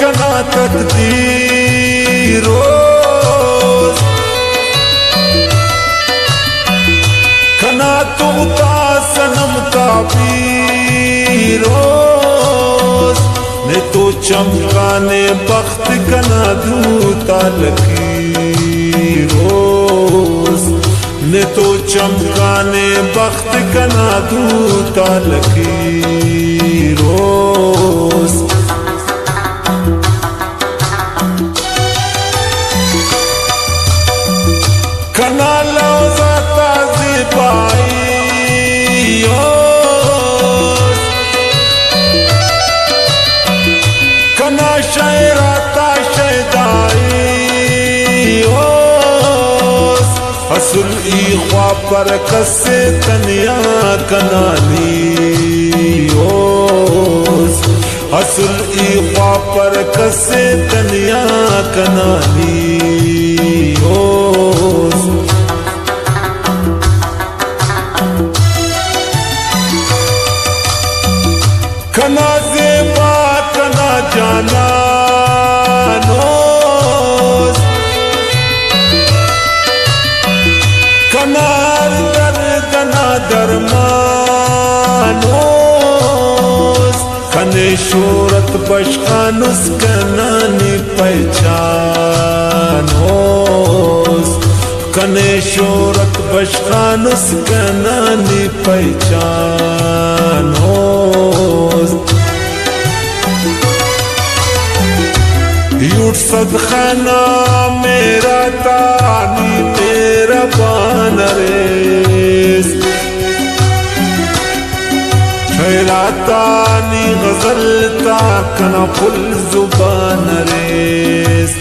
कना तकदीर कना तुमता सनम का पीरोज ने तो चमकाने बख्त कना धूता लकीरोज ने तो चमकाने बख्त कना धूता लकीरोज कना लौजा ताज़ी पाई कना शायरा ताशदाई असल ई ख्वा पर कसे तनिया कनानी असल ई ख्वा पर कसे तनिया कनानी कना ज़ेबा कना जाना कना दर्दना दरमानोस कने शोरत बशखानुस कनानी पहचानोस कने शोरत बशखानुस कनानी पहचानोस यूट सदखाना मेरा तानी तेरा बानरेस शैरातानी गजलता कना फुल जुबान रेस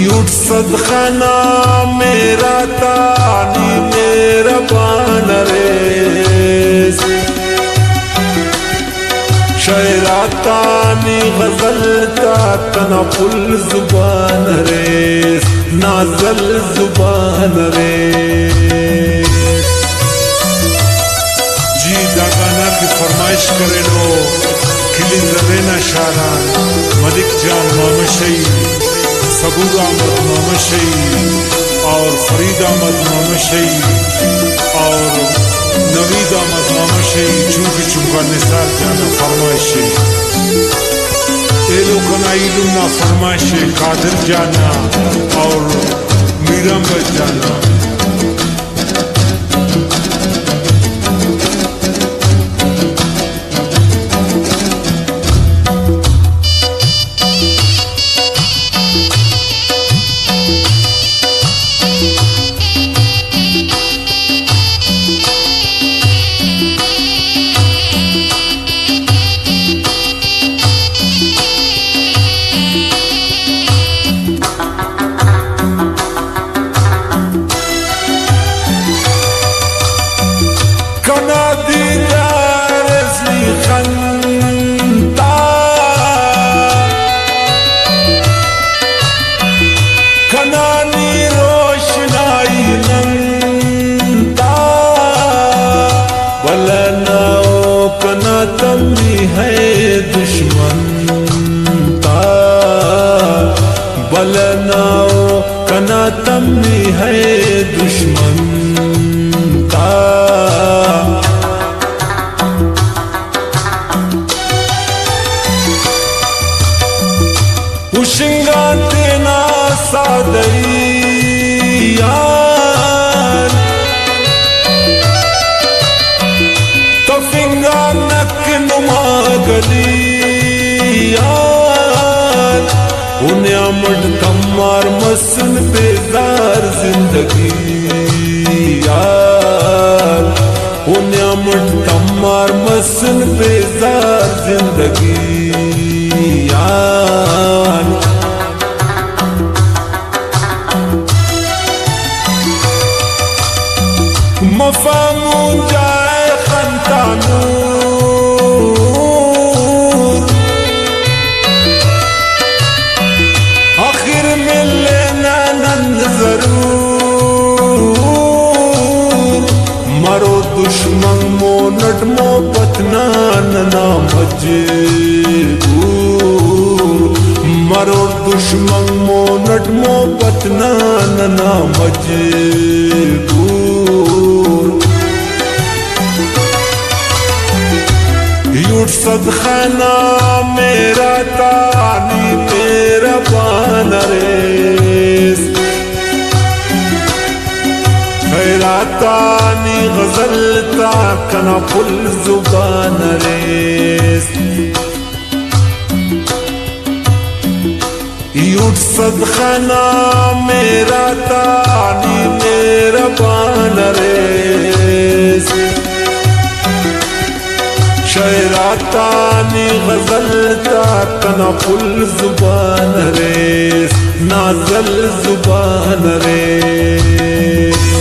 यूट सदखाना मेरा तानी मेरा बानरेस शैरातानी गजलता कना फुल जुबान रेस नाजल जुबान रेस जी दागाना की फरमाइश करे लो खिली जरेना शारान मलिक जान मामशई सबूर अहमद मामशई और फरीद अहमद मामशई और नवीद अहमद मामशई चूंकि चुमका निसार जाना फरमाइशे एलो कनाइलू ना फरमाइशे कादिर जाना और मीरम्बज जाना कनानी रोशनाई नंदा बलनाओ कना तमी है दुश्मन ता बलनाओ कना तमी है दुश्मन ता उशिंगाते ना सादयान तो फिंगा नक नुमा गलियान उन्हें अमट तमार मसन बेजार जिंदगी यार उन्हें अमट तमार मसन बेजार जिंदगी यार मफामू जाए खंतानूर आखिर मिले नंद जरूर मरो दुश्मन मो नट मोहब्बत बतना नना मजबूर मरो दुश्मन मो नटमो बतना नना मजबूर यूट सदखाना मेरा तानी मेरा बानरेस खैरातानी गजलता कना फुल जुबान रेस यूट सदखाना मेरा तानी मेरा बानरेस शयरातानी गजलता कना फुल जुबान रेस नाजल जुबान रेस